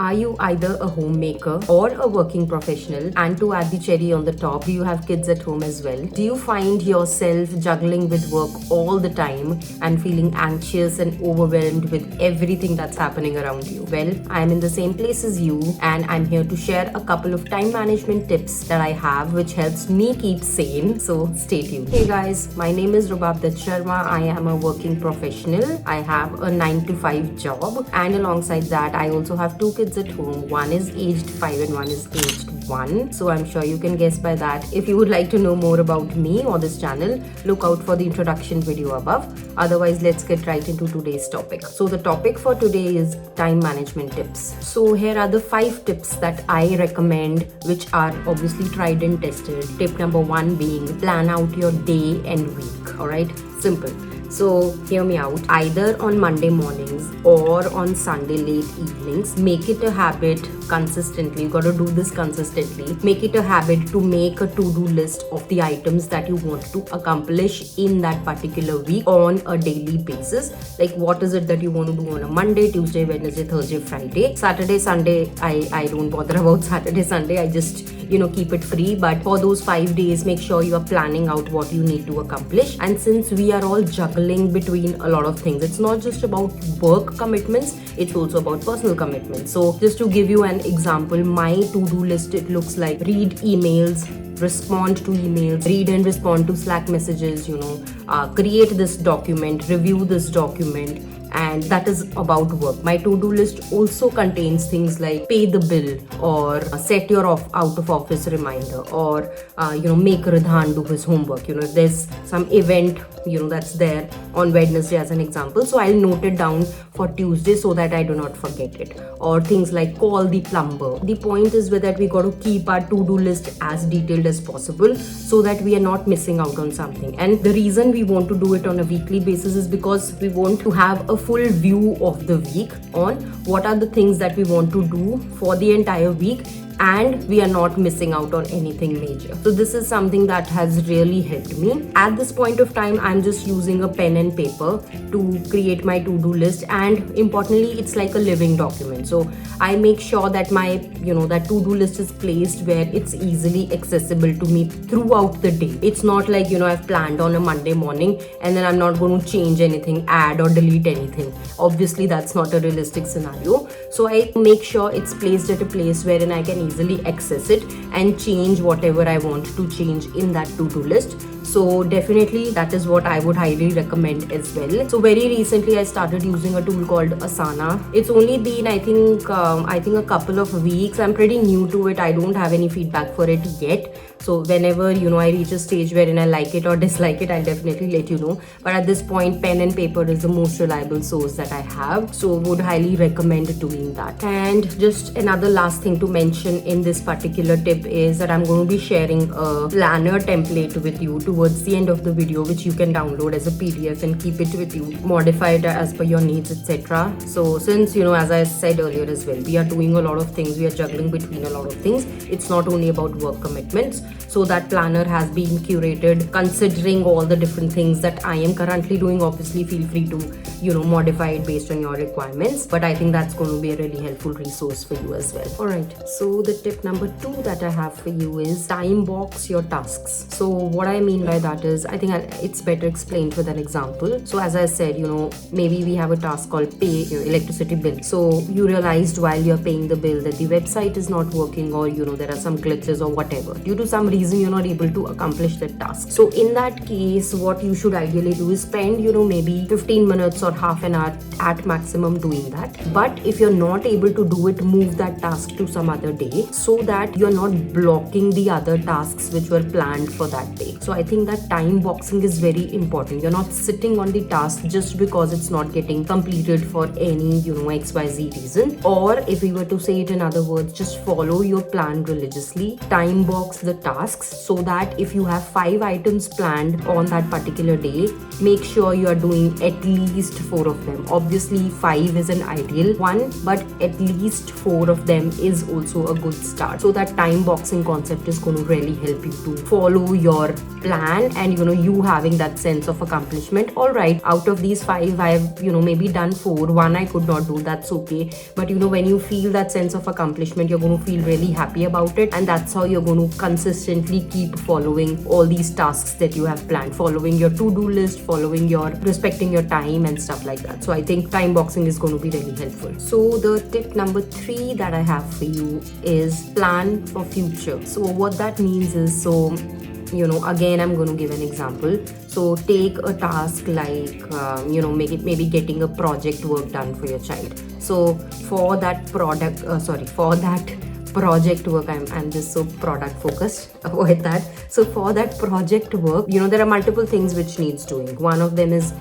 Are you either a homemaker or a working professional? And to add the cherry on the top, do you have kids at home as well? Do you find yourself juggling with work all the time and feeling anxious and overwhelmed with everything that's happening around you? Well, I'm in the same place as you, and I'm here to share a couple of time management tips that I have which helps me keep sane. So stay tuned. Hey guys, my name is Rubab Dutt Sharma. I am a working professional. I have a 9 to 5 job, and alongside that I also have two kids at home. One is aged 5 and one is aged 1. So I'm sure you can guess by that. If you would like to know more about me or this channel, look out for the introduction video above. Otherwise, let's get right into today's topic. So the topic for today is time management tips. So here are the 5 tips that I recommend, which are obviously tried and tested. Tip number 1 being plan out your day and week. All right, simple. So hear me out. Either on Monday mornings or on Sunday late evenings, make it a habit consistently. You got to do this consistently. Make it a habit to make a to-do list of the items that you want to accomplish in that particular week on a daily basis. Like what is it that you want to do on a Monday, Tuesday, Wednesday, Thursday, Friday. Saturday, Sunday, I don't bother about Saturday, Sunday. I just keep it free. But for those 5 days, make sure you are planning out what you need to accomplish. And since we are all juggling between a lot of things, it's not just about work commitments, it's also about personal commitments. So just to give you an example, my to-do list, it looks like read emails, respond to emails, read and respond to Slack messages, create this document, review this document, and that is about work. My to-do list also contains things like pay the bill, or set your out of office reminder, or make Radhan do his homework. If there's some event that's there on Wednesday as an example, so I'll note it down for Tuesday so that I do not forget it. Or things like call the plumber. The point is that we got to keep our to-do list as detailed as possible so that we are not missing out on something. And the reason we want to do it on a weekly basis is because we want to have a full view of the week on what are the things that we want to do for the entire week, and we are not missing out on anything major. So this is something that has really helped me. At this point of time, I'm just using a pen and paper to create my to-do list, and importantly, it's like a living document. So I make sure that my that to-do list is placed where it's easily accessible to me throughout the day. It's not like I've planned on a Monday morning and then I'm not going to change anything, add or delete anything. Obviously that's not a realistic scenario. So I make sure it's placed at a place wherein I can easily access it and change whatever I want to change in that to-do list. So definitely that is what I would highly recommend as well. So very recently I started using a tool called Asana. It's only been I think a couple of weeks. I'm pretty new to it. I don't have any feedback for it yet. So whenever I reach a stage wherein I like it or dislike it, I'll definitely let you know. But at this point, pen and paper is the most reliable source that I have. So would highly recommend doing that. And just another last thing to mention in this particular tip is that I'm going to be sharing a planner template with you towards the end of the video, which you can download as a PDF and keep it with you, modify it as per your needs, etc. So since as I said earlier as well, we are doing a lot of things, we are juggling between a lot of things. It's not only about work commitments. So that planner has been curated considering all the different things that I am currently doing. Obviously feel free to modify it based on your requirements, but I think that's going to be a really helpful resource for you as well. Alright, so the tip number 2 that I have for you is time box your tasks. So what I mean by that is, I think it's better explained with an example. So as I said, maybe we have a task called pay electricity bill. So you realized while you're paying the bill that the website is not working, or there are some glitches or whatever. Due to some reason you're not able to accomplish that task. So in that case, what you should ideally do is spend maybe 15 minutes or half an hour at maximum doing that. But if you're not able to do it, move that task to some other day so that you're not blocking the other tasks which were planned for that day. So I think that time boxing is very important. You're not sitting on the task just because it's not getting completed for any XYZ reason. Or if we were to say it in other words, just follow your plan religiously. Time box the tasks so that if you have 5 items planned on that particular day, make sure you are doing at least 4 of them. Obviously 5 is an ideal one, but at least 4 of them is also a good start. So that time boxing concept is going to really help you to follow your plan plan and you having that sense of accomplishment. All right, out of these 5 I have maybe done 4, one I could not do, that's okay. But when you feel that sense of accomplishment, you're going to feel really happy about it, and that's how you're going to consistently keep following all these tasks that you have planned, following your to-do list, respecting your time and stuff like that. So I think time boxing is going to be really helpful. So the tip number 3 that I have for you is plan for future. So what that means is, again I'm going to give an example. So take a task like maybe getting a project work done for your child. So for that project work, I'm just so product focused with that. So for that project work, there are multiple things which needs doing. One of them is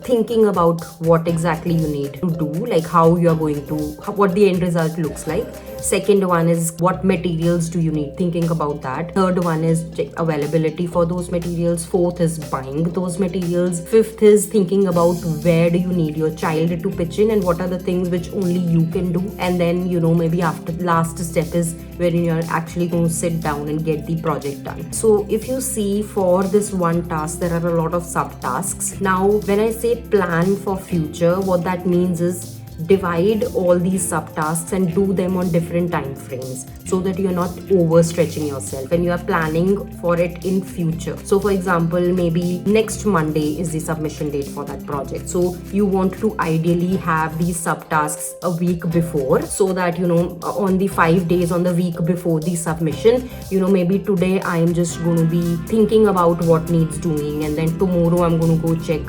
thinking about what exactly you need to do, like how you're going to, what the end result looks like. Second one is what materials do you need, thinking about that. Third one is availability for those materials. Fourth is buying those materials. Fifth is thinking about where do you need your child to pitch in and what are the things which only you can do. And then maybe after the last step is wherein you're actually going to sit down and get the project done. So if you see, for this one task there are a lot of subtasks. Now when I say plan for future, what that means is divide all these subtasks and do them on different time frames so that you're not overstretching yourself and you are planning for it in future. So for example, maybe next Monday is the submission date for that project. So you want to ideally have these subtasks a week before, so that on the 5 days on the week before the submission, maybe today I am just going to be thinking about what needs doing, and then tomorrow I'm going to go check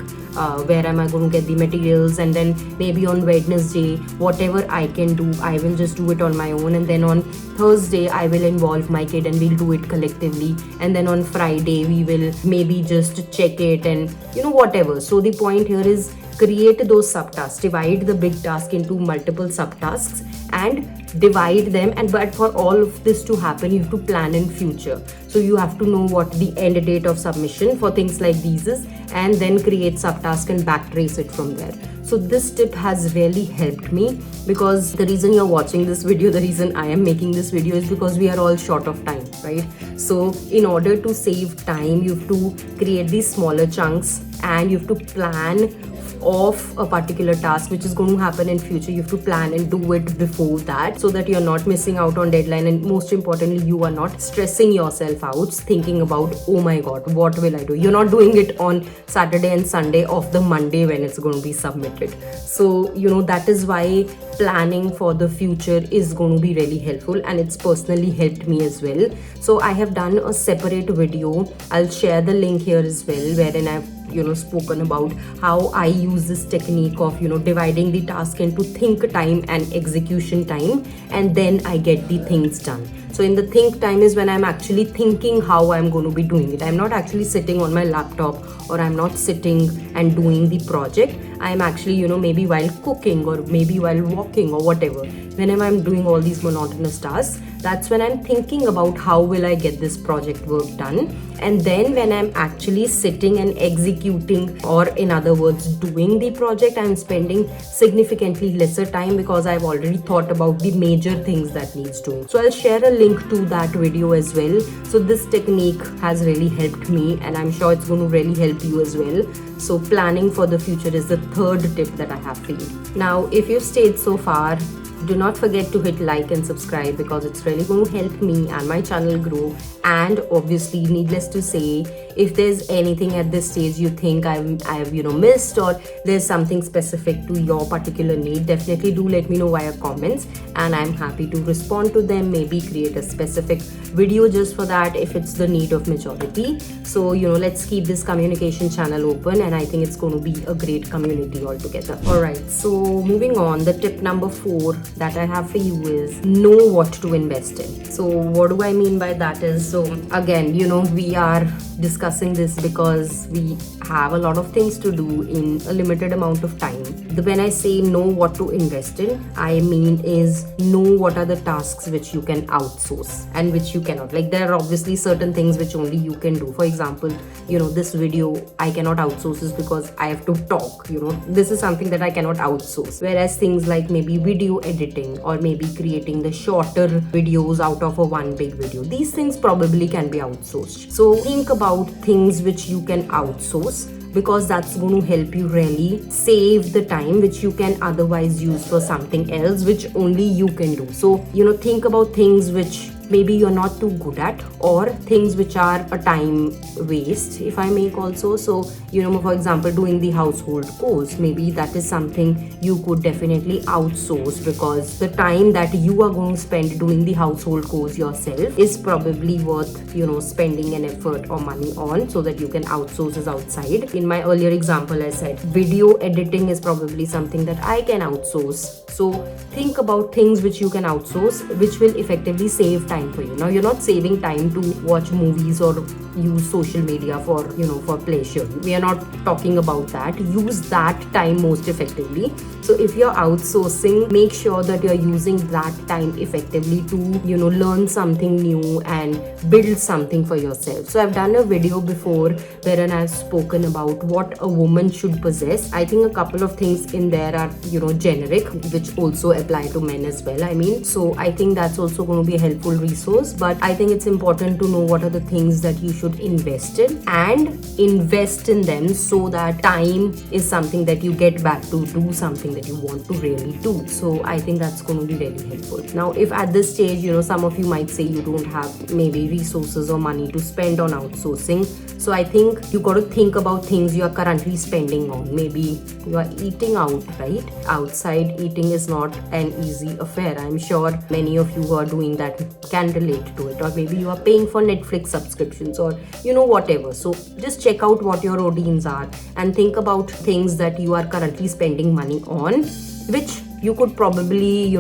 where am I going to get the materials, and then maybe on Wednesday whatever I can do I will just do it on my own, and then on Thursday I will involve my kid and we'll do it collectively, and then on Friday we will maybe just check it and whatever. So the point here is create those subtasks, divide the big task into multiple subtasks and divide them. But for all of this to happen, you have to plan in future. So you have to know what the end date of submission for things like these is, and then create subtask and backtrace it from there. So this tip has really helped me, because the reason you're watching this video, the reason I am making this video is because we are all short of time, right? So in order to save time, you have to create these smaller chunks and you have to plan of a particular task which is going to happen in future. You have to plan and do it before that, so that you're not missing out on deadline, and most importantly you are not stressing yourself out thinking about, oh my god, what will I do. You're not doing it on Saturday and Sunday of the Monday when it's going to be submitted. So that is why planning for the future is going to be really helpful, and it's personally helped me as well. So I have done a separate video, I'll share the link here as well, wherein I've spoken about how I use this technique of dividing the task into think time and execution time, and then I get the things done. So in the think time is when I'm actually thinking how I'm going to be doing it. I'm not actually sitting on my laptop, or I'm not sitting and doing the project. I'm actually maybe while cooking or maybe while walking or whatever. Whenever I'm doing all these monotonous tasks, that's when I'm thinking about how will I get this project work done. And then when I'm actually sitting and executing, or in other words doing the project, I'm spending significantly lesser time because I've already thought about the major things that needs doing. So I'll share a link to that video as well. So this technique has really helped me, and I'm sure it's going to really help you as well. So planning for the future is the third tip that I have for you. Now, if you've stayed so far, do not forget to hit like and subscribe, because it's really going to help me and my channel grow. And obviously, needless to say, if there's anything at this stage you think I've missed, or there's something specific to your particular need, definitely do let me know via comments, and I'm happy to respond to them, maybe create a specific video just for that if it's the need of majority. So let's keep this communication channel open, and I think it's going to be a great community altogether. Alright, so moving on, the tip number 4 that I have for you is know what to invest in. So what do I mean by that is, so again, we are discussing this because we have a lot of things to do in a limited amount of time. When I say know what to invest in, I mean is know what are the tasks which you can outsource and which you cannot. Like, there are obviously certain things which only you can do. For example, this video I cannot outsource this because I have to talk. This is something that I cannot outsource. Whereas things like maybe video editing or maybe creating the shorter videos out of a one big video, these things probably can be outsourced. So think about things which you can outsource, because that's going to help you really save the time which you can otherwise use for something else which only you can do. So think about things which maybe you're not too good at, or things which are a time waste, if I make also. So for example, doing the household chores, maybe that is something you could definitely outsource, because the time that you are going to spend doing the household chores yourself is probably worth spending an effort or money on, so that you can outsource this outside. In my earlier example, I said video editing is probably something that I can outsource. So think about things which you can outsource, which will effectively save time for you. Now, you're not saving time to watch movies or use social media for for pleasure. We are not talking about that. Use that time most effectively. So if you're outsourcing, make sure that you're using that time effectively to learn something new and build something for yourself. So I've done a video before wherein I've spoken about what a woman should possess. I think a couple of things in there are generic, which also apply to men as well. So I think that's also going to be a helpful resource. But I think it's important to know what are the things that you should invest in, and invest in them so that time is something that you get back to do something that you want to really do. So I think that's going to be very helpful. Now, if at this stage some of you might say you don't have maybe resources or money to spend on outsourcing, so I think you got to think about things you are currently spending on. Maybe you are eating out, right? Outside eating is not an easy affair. I'm sure many of you who are doing that can relate to it. Or maybe you are paying for Netflix subscriptions, or whatever. So just check out what your routines are and think about things that you are currently spending money on, which you could probably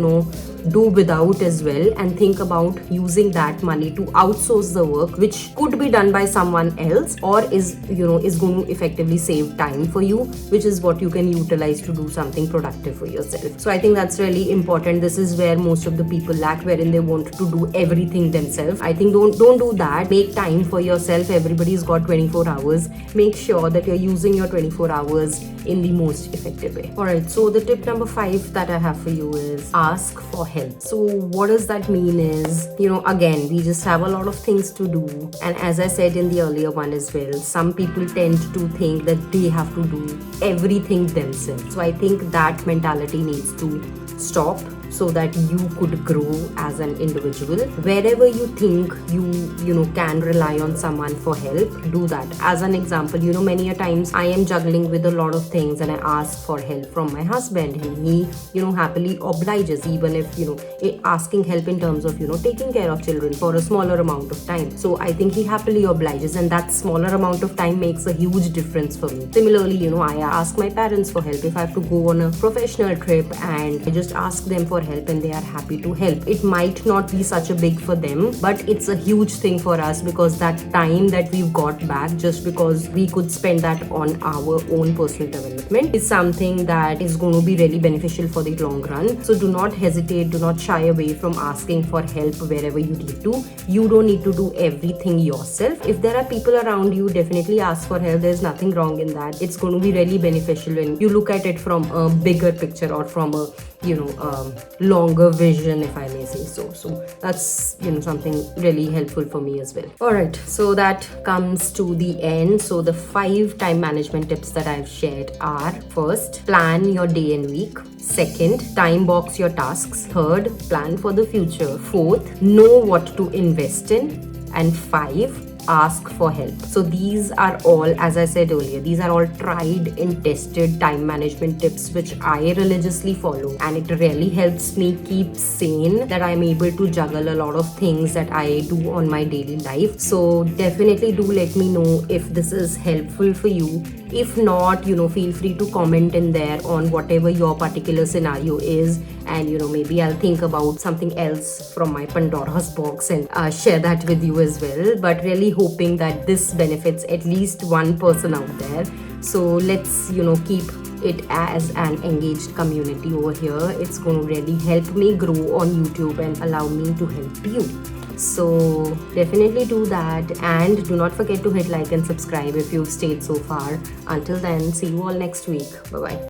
do without as well, and think about using that money to outsource the work which could be done by someone else, or is going to effectively save time for you, which is what you can utilize to do something productive for yourself. So I think that's really important. This is where most of the people lack, wherein they want to do everything themselves. I think don't do that. Make time for yourself. Everybody's got 24 hours. Make sure that you're using your 24 hours in the most effective way. Alright, so the tip number 5 that I have for you is ask for help. So what does that mean is, again, we just have a lot of things to do. And as I said in the earlier one as well, some people tend to think that they have to do everything themselves. So I think that mentality needs to stop, so that you could grow as an individual. Wherever you think you can rely on someone for help, do that. As an example, many a times I am juggling with a lot of things and I ask for help from my husband, and he happily obliges, even if asking help in terms of taking care of children for a smaller amount of time. So I think he happily obliges, and that smaller amount of time makes a huge difference for me. Similarly, I ask my parents for help if I have to go on a professional trip, and I just ask them for help and they are happy to help. It might not be such a big for them, but it's a huge thing for us, because that time that we've got back just because we could spend that on our own personal development is something that is going to be really beneficial for the long run. So do not hesitate, do not shy away from asking for help wherever you need to. You don't need to do everything yourself. If there are people around you, definitely ask for help. There's nothing wrong in that. It's going to be really beneficial when you look at it from a bigger picture, or from a longer vision, if I may say so. So that's something really helpful for me as well. Alright, so that comes to the end. So the 5 time management tips that I've shared are: first, plan your day and week. Second, time box your tasks. Third, plan for the future. Fourth, know what to invest in. And 5, ask for help. So these are all, as I said earlier, these are all tried and tested time management tips which I religiously follow, and it really helps me keep sane, that I'm able to juggle a lot of things that I do on my daily life. So definitely do let me know if this is helpful for you. If not, feel free to comment in there on whatever your particular scenario is, and maybe I'll think about something else from my Pandora's box and share that with you as well. But really hoping that this benefits at least one person out there. So let's keep it as an engaged community over here. It's going to really help me grow on YouTube and allow me to help you. So definitely do that, and do not forget to hit like and subscribe if you've stayed so far. Until then, see you all next week. Bye bye.